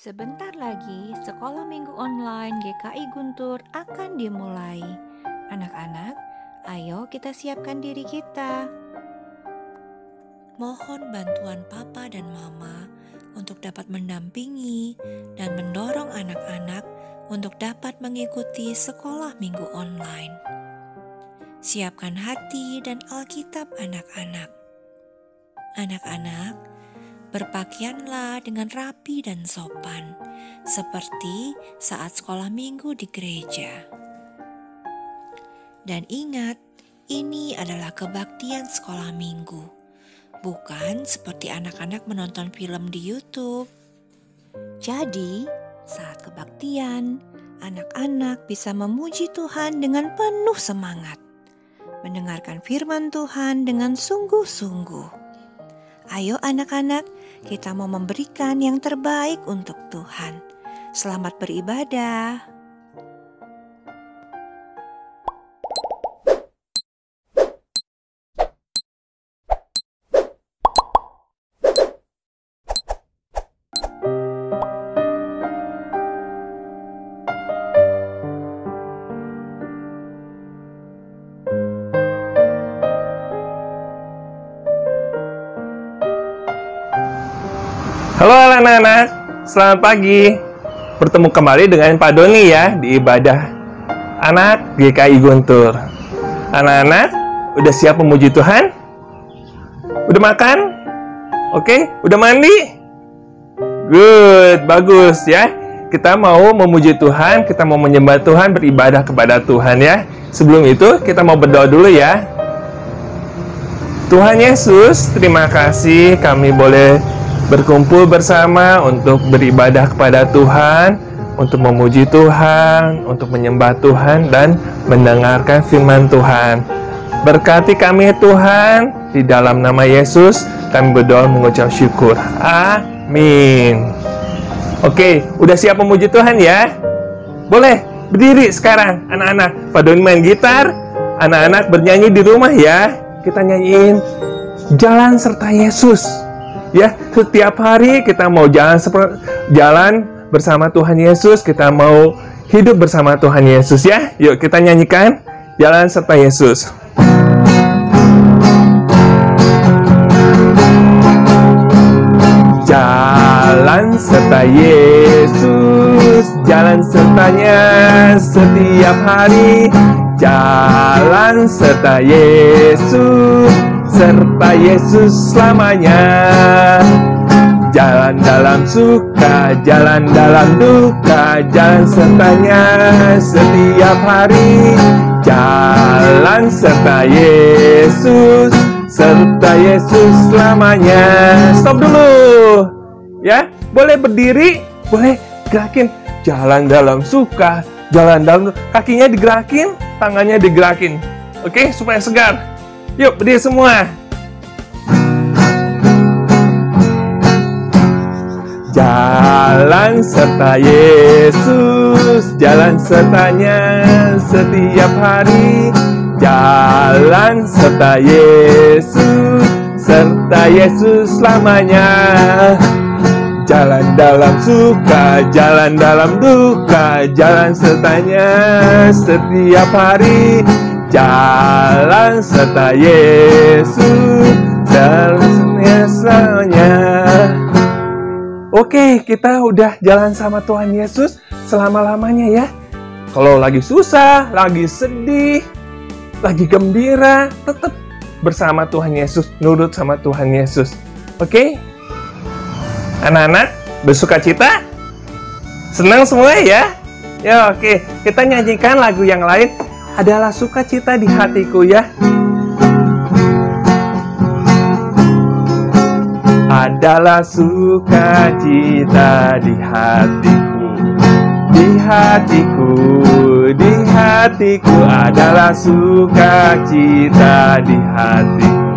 Sebentar lagi, sekolah minggu online GKI Guntur akan dimulai. Anak-anak, ayo kita siapkan diri kita. Mohon bantuan papa dan mama untuk dapat mendampingi dan mendorong anak-anak untuk dapat mengikuti sekolah minggu online. Siapkan hati dan Alkitab anak-anak. Anak-anak, berpakaianlah dengan rapi dan sopan, seperti saat sekolah minggu di gereja. Dan ingat, ini adalah kebaktian sekolah minggu, bukan seperti anak-anak menonton film di YouTube. Jadi, saat kebaktian, anak-anak bisa memuji Tuhan dengan penuh semangat, mendengarkan firman Tuhan dengan sungguh-sungguh. Ayo anak-anak, kita mau memberikan yang terbaik untuk Tuhan. Selamat beribadah. Halo anak-anak, selamat pagi. Bertemu kembali dengan Pak Doni ya di ibadah anak GKI Guntur. Anak-anak, udah siap memuji Tuhan? Udah makan? Oke, udah mandi? Good, bagus ya. Kita mau memuji Tuhan, kita mau menyembah Tuhan, beribadah kepada Tuhan ya. Sebelum itu, kita mau berdoa dulu ya. Tuhan Yesus, terima kasih kami boleh berkumpul bersama untuk beribadah kepada Tuhan, untuk memuji Tuhan, untuk menyembah Tuhan, dan mendengarkan firman Tuhan. Berkati kami Tuhan, di dalam nama Yesus kami berdoa mengucap syukur. Amin. Oke, udah siap memuji Tuhan ya? Boleh berdiri sekarang anak-anak. Pak Doni main gitar, anak-anak bernyanyi di rumah ya. Kita nyanyiin Jalan Serta Yesus. Ya, setiap hari kita mau jalan bersama Tuhan Yesus, kita mau hidup bersama Tuhan Yesus ya. Yuk kita nyanyikan Jalan Serta Yesus. Jalan serta Yesus, jalan sertanya setiap hari. Jalan serta Yesus, serta Yesus selamanya. Jalan dalam suka, jalan dalam duka, jalan sertanya setiap hari. Jalan serta Yesus, serta Yesus selamanya. Stop dulu ya, boleh berdiri, boleh gerakin. Jalan dalam suka, jalan dalam, kakinya digerakin, tangannya digerakin. Oke, supaya segar. Yuk, berdiri semua. Jalan serta Yesus, jalan sertanya setiap hari. Jalan serta Yesus, serta Yesus selamanya. Jalan dalam suka, jalan dalam duka, jalan sertanya setiap hari. Jalan serta Yesus, selamanya. Oke, kita udah jalan sama Tuhan Yesus selama-lamanya ya. Kalau lagi susah, lagi sedih, lagi gembira, tetap bersama Tuhan Yesus, nurut sama Tuhan Yesus. Oke? Anak-anak, bersukacita? Senang semua ya? Ya, oke. Kita nyanyikan lagu yang lain. Adalah sukacita di hatiku ya. Adalah sukacita di hatiku. Di hatiku, di hatiku adalah sukacita di hatiku.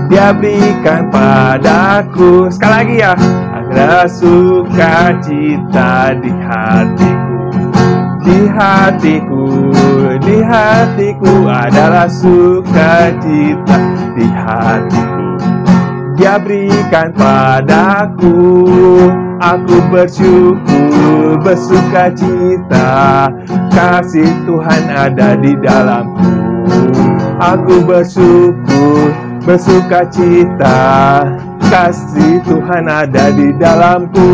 Dia berikan padaku. Sekali lagi ya. Ada sukacita di hatiku. Di hatiku, di hatiku adalah sukacita di hatiku. Dia berikan padaku Aku bersyukur, bersuka cita, kasih Tuhan ada di dalamku. Aku bersyukur, bersuka cita, kasih Tuhan ada di dalamku.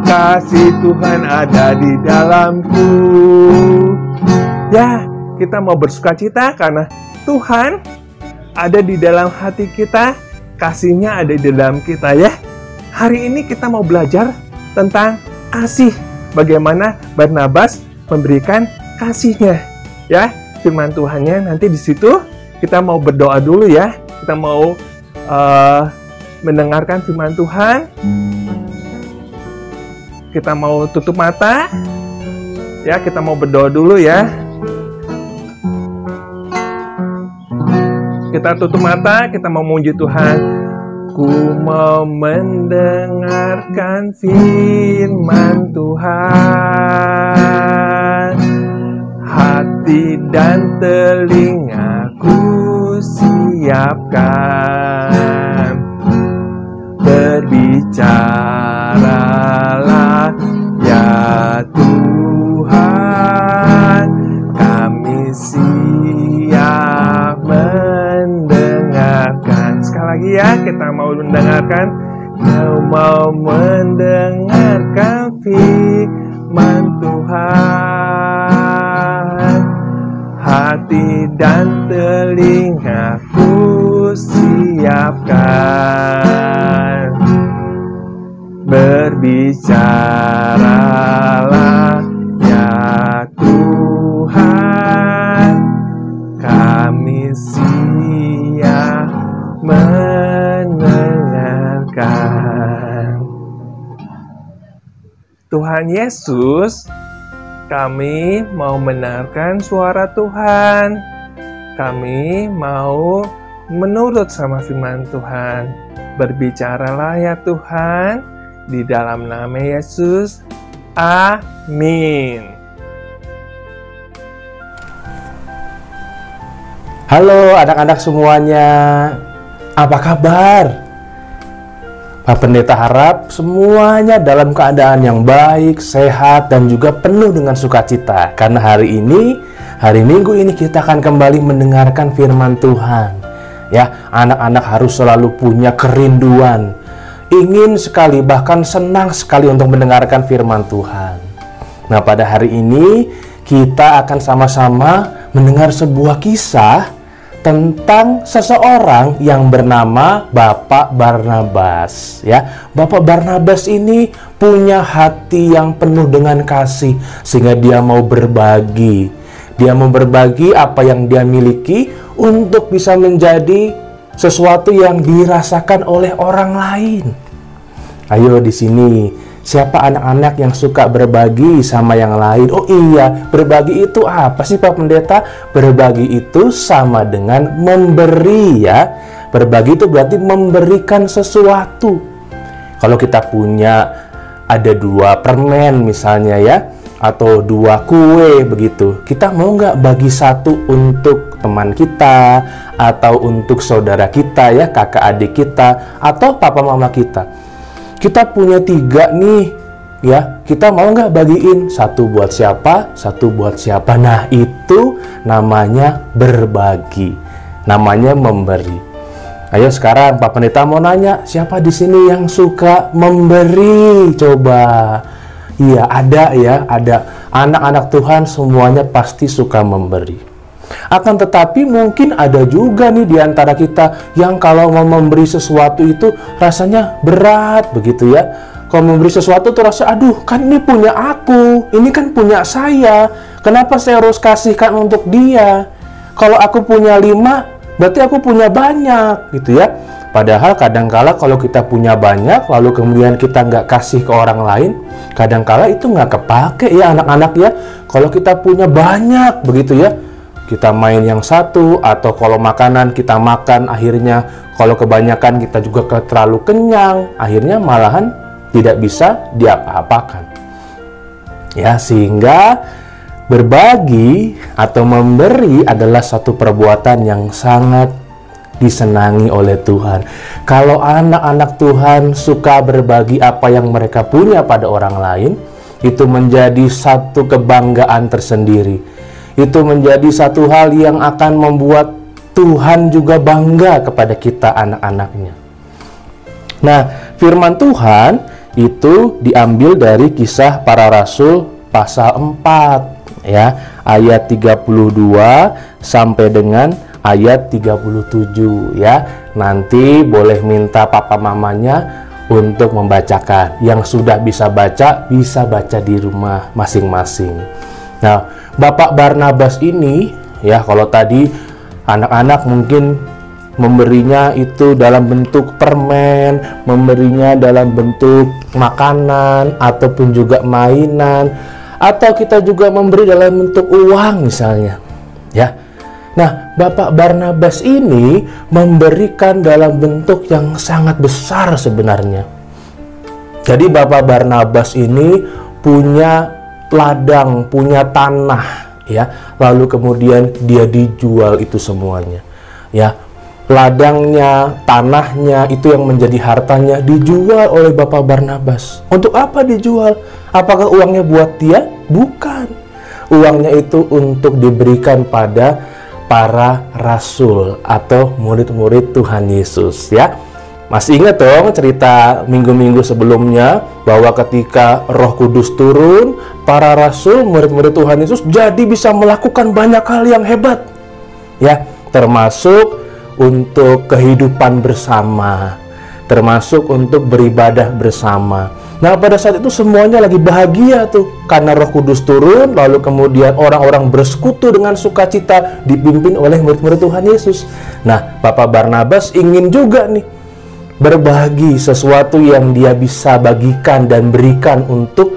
Kasih Tuhan ada di dalamku. Ya, kita mau bersuka cita karena Tuhan ada di dalam hati kita, kasih-Nya ada di dalam kita ya. Hari ini kita mau belajar tentang kasih. Bagaimana Barnabas memberikan kasih-Nya. Ya, firman Tuhan-nya nanti di situ kita mau berdoa dulu ya. Kita mau mendengarkan firman Tuhan. Kita mau tutup mata. Ya, kita mau berdoa dulu ya. Kita tutup mata, kita mau memuji Tuhan. Ku mau mendengarkan firman Tuhan. Hati dan telingaku siapkan. Berbicaralah ya Tuhan, kami siap mendengarkan. Sekali lagi ya, kita mau mendengarkan. Kau mau mendengarkan firman Tuhan. Hati dan telingaku siapkan. Berbicaralah ya Tuhan, kami siap mendengarkan. Tuhan Yesus, kami mau mendengarkan suara Tuhan. Kami mau menurut sama firman Tuhan. Berbicaralah ya Tuhan, di dalam nama Yesus. Amin. Halo anak-anak semuanya, apa kabar? Pak Pendeta harap semuanya dalam keadaan yang baik, sehat, dan juga penuh dengan sukacita. Karena hari ini, hari Minggu ini kita akan kembali mendengarkan firman Tuhan. Ya, anak-anak harus selalu punya kerinduan, ingin sekali, bahkan senang sekali untuk mendengarkan firman Tuhan. Nah, pada hari ini kita akan sama-sama mendengar sebuah kisah tentang seseorang yang bernama Bapak Barnabas. Ya, Bapak Barnabas ini punya hati yang penuh dengan kasih, sehingga dia mau berbagi. Dia mau berbagi apa yang dia miliki untuk bisa menjadi sesuatu yang dirasakan oleh orang lain. Ayo di sini, siapa anak-anak yang suka berbagi sama yang lain? Oh iya, berbagi itu apa sih Pak Pendeta? Berbagi itu sama dengan memberi ya. Berbagi itu berarti memberikan sesuatu. Kalau kita punya ada 2 permen misalnya ya, atau 2 kue begitu, kita mau nggak bagi 1 untuk teman kita, atau untuk saudara kita ya, kakak adik kita, atau papa mama kita. Kita punya 3 nih ya, kita mau nggak bagiin 1 buat siapa, 1 buat siapa. Nah, itu namanya berbagi, namanya memberi. Ayo sekarang Pak Pendeta mau nanya, siapa di sini yang suka memberi? Coba. Iya, ada ya, ada. Anak-anak Tuhan semuanya pasti suka memberi. Akan tetapi mungkin ada juga nih di antara kita yang kalau mau memberi sesuatu itu rasanya berat begitu ya. Kalau memberi sesuatu tuh rasa, aduh kan ini punya aku, ini kan punya saya, kenapa saya harus kasihkan untuk dia? Kalau aku punya 5, berarti aku punya banyak gitu ya. Padahal kadangkala kalau kita punya banyak, lalu kemudian kita nggak kasih ke orang lain, kadangkala itu nggak kepake ya anak-anak ya. Kalau kita punya banyak begitu ya, kita main yang satu, atau kalau makanan kita makan, akhirnya kalau kebanyakan kita juga terlalu kenyang, akhirnya malahan tidak bisa diapa-apakan. Ya, sehingga berbagi atau memberi adalah satu perbuatan yang sangat disenangi oleh Tuhan. Kalau anak-anak Tuhan suka berbagi apa yang mereka punya pada orang lain, itu menjadi satu kebanggaan tersendiri. Itu menjadi satu hal yang akan membuat Tuhan juga bangga kepada kita anak-anaknya. Nah, firman Tuhan itu diambil dari Kisah Para Rasul pasal 4 ya, ayat 32 sampai dengan ayat 37 ya. Nanti boleh minta papa mamanya untuk membacakan. Yang sudah bisa baca di rumah masing-masing. Nah, Bapak Barnabas ini ya, kalau tadi anak-anak mungkin memberinya itu dalam bentuk permen, memberinya dalam bentuk makanan ataupun juga mainan, atau kita juga memberi dalam bentuk uang misalnya ya. Nah, Bapak Barnabas ini memberikan dalam bentuk yang sangat besar sebenarnya. Jadi Bapak Barnabas ini punya ladang, punya tanah ya, lalu kemudian dia dijual itu semuanya ya. Ladangnya, tanahnya itu yang menjadi hartanya dijual oleh Bapak Barnabas. Untuk apa dijual? Apakah uangnya buat dia? Bukan. Uangnya itu untuk diberikan pada para rasul atau murid-murid Tuhan Yesus ya. Masih ingat dong cerita minggu-minggu sebelumnya bahwa ketika Roh Kudus turun, para rasul, murid-murid Tuhan Yesus jadi bisa melakukan banyak hal yang hebat ya, termasuk untuk kehidupan bersama, termasuk untuk beribadah bersama. Nah, pada saat itu semuanya lagi bahagia tuh karena Roh Kudus turun, lalu kemudian orang-orang bersekutu dengan sukacita dipimpin oleh murid-murid Tuhan Yesus. Nah, Bapak Barnabas ingin juga nih berbagi sesuatu yang dia bisa bagikan dan berikan untuk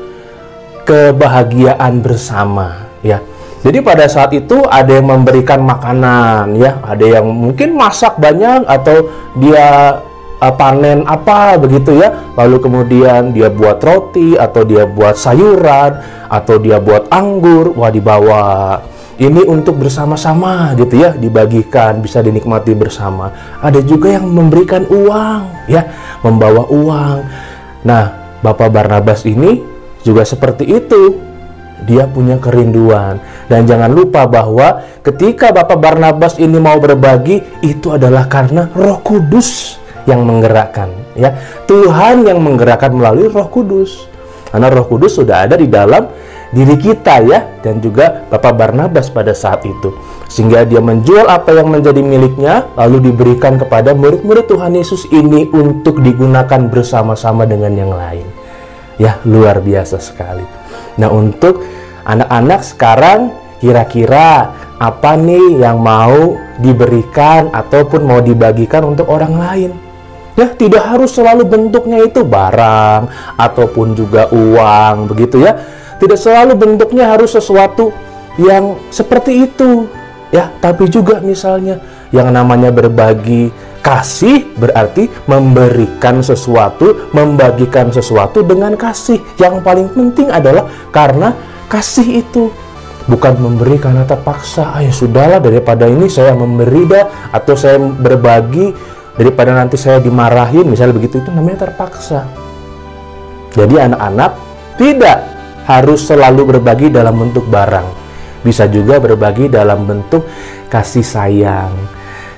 kebahagiaan bersama ya. Jadi pada saat itu ada yang memberikan makanan ya, ada yang mungkin masak banyak atau dia panen apa begitu ya, lalu kemudian dia buat roti atau dia buat sayuran atau dia buat anggur, wah dibawa. Ini untuk bersama-sama gitu ya, dibagikan, bisa dinikmati bersama. Ada juga yang memberikan uang ya, membawa uang. Nah, Bapak Barnabas ini juga seperti itu. Dia punya kerinduan. Dan jangan lupa bahwa ketika Bapak Barnabas ini mau berbagi, itu adalah karena Roh Kudus yang menggerakkan ya. Tuhan yang menggerakkan melalui Roh Kudus. Karena Roh Kudus sudah ada di dalam diri kita ya, dan juga Bapak Barnabas pada saat itu, sehingga dia menjual apa yang menjadi miliknya lalu diberikan kepada murid-murid Tuhan Yesus ini untuk digunakan bersama-sama dengan yang lain ya. Luar biasa sekali. Nah, untuk anak-anak sekarang kira-kira apa nih yang mau diberikan ataupun mau dibagikan untuk orang lain ya? Tidak harus selalu bentuknya itu barang ataupun juga uang begitu ya. Tidak selalu bentuknya harus sesuatu yang seperti itu ya, tapi juga misalnya yang namanya berbagi kasih berarti memberikan sesuatu, membagikan sesuatu dengan kasih. Yang paling penting adalah karena kasih itu, bukan memberi karena terpaksa. Ya sudahlah, daripada ini saya memberi dah, atau saya berbagi daripada nanti saya dimarahin, misalnya begitu, itu namanya terpaksa. Jadi anak-anak tidak harus selalu berbagi dalam bentuk barang. Bisa juga berbagi dalam bentuk kasih sayang,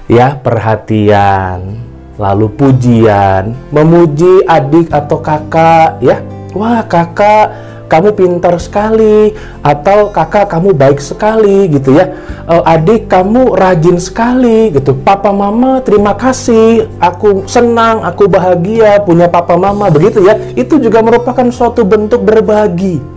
ya, perhatian, lalu pujian, memuji adik atau kakak, ya. Wah, kakak, kamu pintar sekali, atau kakak, kamu baik sekali, gitu ya. Adik, kamu rajin sekali, gitu. Papa, mama, terima kasih. Aku senang, aku bahagia punya papa, mama, begitu ya. Itu juga merupakan suatu bentuk berbagi.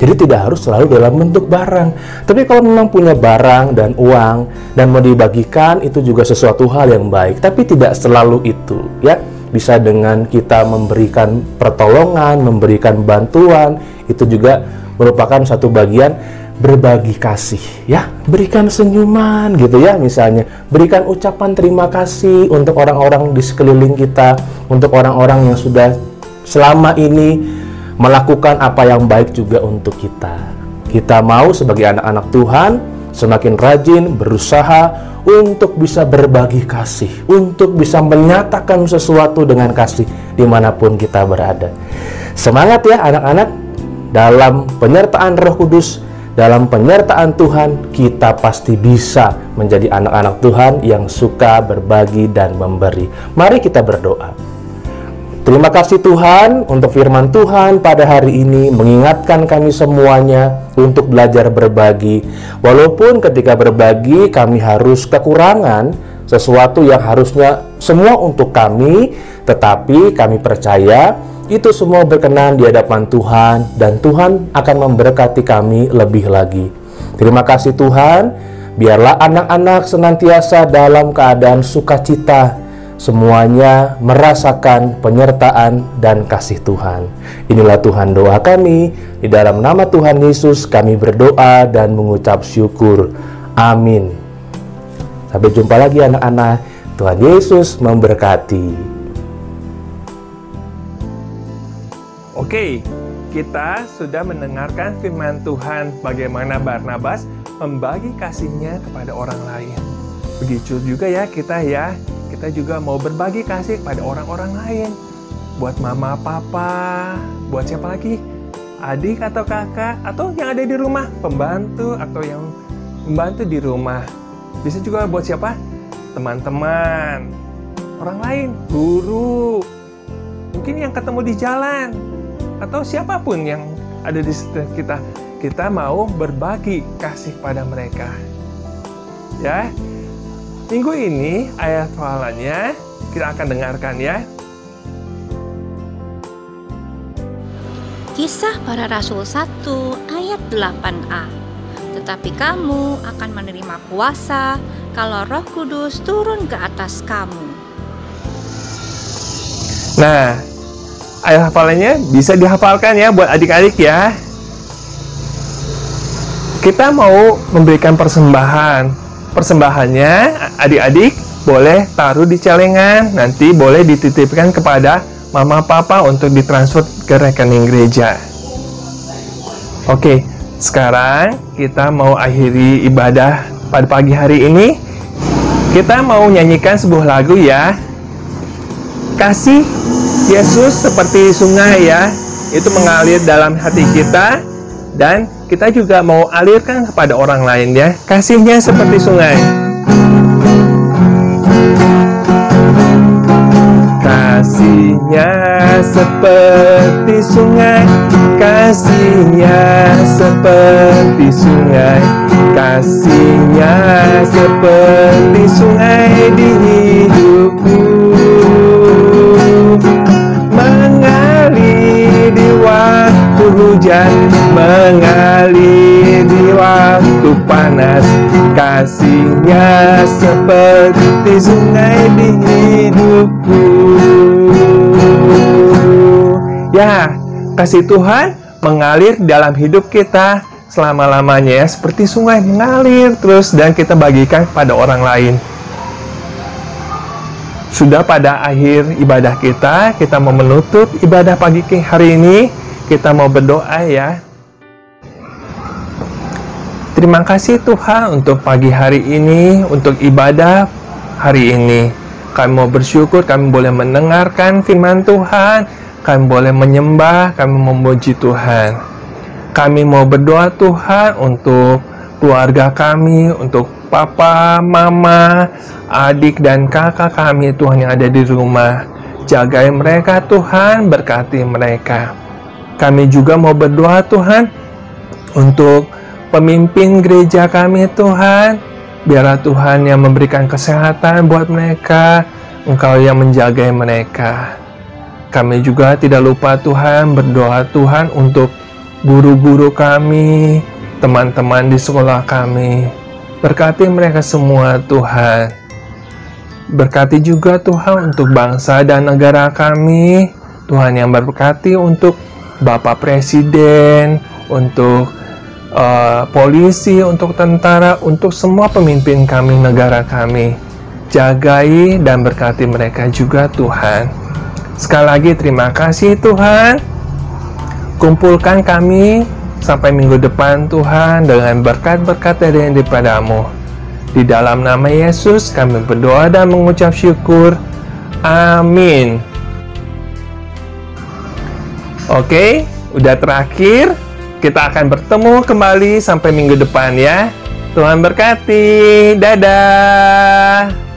Jadi tidak harus selalu dalam bentuk barang. Tapi kalau memang punya barang dan uang dan mau dibagikan, itu juga sesuatu hal yang baik. Tapi tidak selalu itu, ya. Bisa dengan kita memberikan pertolongan, memberikan bantuan, itu juga merupakan satu bagian berbagi kasih, ya. Berikan senyuman gitu ya, misalnya. Berikan ucapan terima kasih untuk orang-orang di sekeliling kita, untuk orang-orang yang sudah selama ini melakukan apa yang baik juga untuk kita. Kita mau sebagai anak-anak Tuhan semakin rajin berusaha untuk bisa berbagi kasih, untuk bisa menyatakan sesuatu dengan kasih dimanapun kita berada. Semangat ya anak-anak, dalam penyertaan Roh Kudus, dalam penyertaan Tuhan, kita pasti bisa menjadi anak-anak Tuhan yang suka berbagi dan memberi. Mari kita berdoa. Terima kasih Tuhan untuk firman Tuhan pada hari ini mengingatkan kami semuanya untuk belajar berbagi. Walaupun ketika berbagi kami harus kekurangan sesuatu yang harusnya semua untuk kami, tetapi kami percaya itu semua berkenan di hadapan Tuhan dan Tuhan akan memberkati kami lebih lagi. Terima kasih Tuhan, biarlah anak-anak senantiasa dalam keadaan sukacita, semuanya merasakan penyertaan dan kasih Tuhan. Inilah Tuhan doa kami, di dalam nama Tuhan Yesus kami berdoa dan mengucap syukur. Amin. Sampai jumpa lagi anak-anak. Tuhan Yesus memberkati. Oke, kita sudah mendengarkan firman Tuhan bagaimana Barnabas membagi kasihnya kepada orang lain. Begitu juga ya kita juga mau berbagi kasih kepada orang-orang lain. Buat mama, papa, buat siapa lagi? Adik atau kakak, atau yang ada di rumah, pembantu atau yang membantu di rumah. Bisa juga buat siapa? Teman-teman, orang lain, guru, mungkin yang ketemu di jalan, atau siapapun yang ada di sekitar kita. Kita mau berbagi kasih pada mereka. Ya. Minggu ini ayat hafalannya kita akan dengarkan ya. Kisah Para Rasul 1 ayat 8a. Tetapi kamu akan menerima kuasa kalau Roh Kudus turun ke atas kamu. Nah, ayat hafalannya bisa dihafalkan ya buat adik-adik ya. Kita mau memberikan persembahan. Persembahannya adik-adik boleh taruh di celengan, nanti boleh dititipkan kepada mama papa untuk ditransfer ke rekening gereja. Oke, sekarang kita mau akhiri ibadah pada pagi hari ini. Kita mau nyanyikan sebuah lagu ya. Kasih Yesus seperti sungai ya, itu mengalir dalam hati kita, dan kita juga mau alirkan kepada orang lain ya. Kasihnya seperti sungai. Kasihnya seperti sungai, kasihnya seperti sungai, kasihnya seperti sungai di hidupku, mengalir di waktu hujan, mengalir di waktu panas. Kasihnya seperti sungai di hidupku. Ya, kasih Tuhan mengalir dalam hidup kita selama-lamanya ya, seperti sungai mengalir terus dan kita bagikan kepada orang lain. Sudah pada akhir ibadah kita mau menutup ibadah pagi hari ini. Kita mau berdoa ya. Terima kasih Tuhan untuk pagi hari ini, untuk ibadah hari ini. Kami mau bersyukur, kami boleh mendengarkan firman Tuhan, kami boleh menyembah, kami memuji Tuhan. Kami mau berdoa Tuhan untuk keluarga kami, untuk papa, mama, adik dan kakak kami Tuhan yang ada di rumah. Jagai mereka Tuhan, berkati mereka. Kami juga mau berdoa Tuhan untuk pemimpin gereja kami Tuhan. Biarlah Tuhan yang memberikan kesehatan buat mereka, Engkau yang menjaga mereka. Kami juga tidak lupa Tuhan berdoa Tuhan untuk guru-guru kami, teman-teman di sekolah kami. Berkati mereka semua Tuhan. Berkati juga Tuhan untuk bangsa dan negara kami. Tuhan yang berkati untuk Bapak Presiden, untuk polisi, untuk tentara, untuk semua pemimpin kami, negara kami. Jagai dan berkati mereka juga Tuhan. Sekali lagi terima kasih Tuhan. Kumpulkan kami Sampai minggu depan Tuhan, dengan berkat-berkat daripadamu. Di dalam nama Yesus kami berdoa dan mengucap syukur. Amin. Oke, udah terakhir. Kita akan bertemu kembali sampai minggu depan ya. Tuhan berkati. Dadah.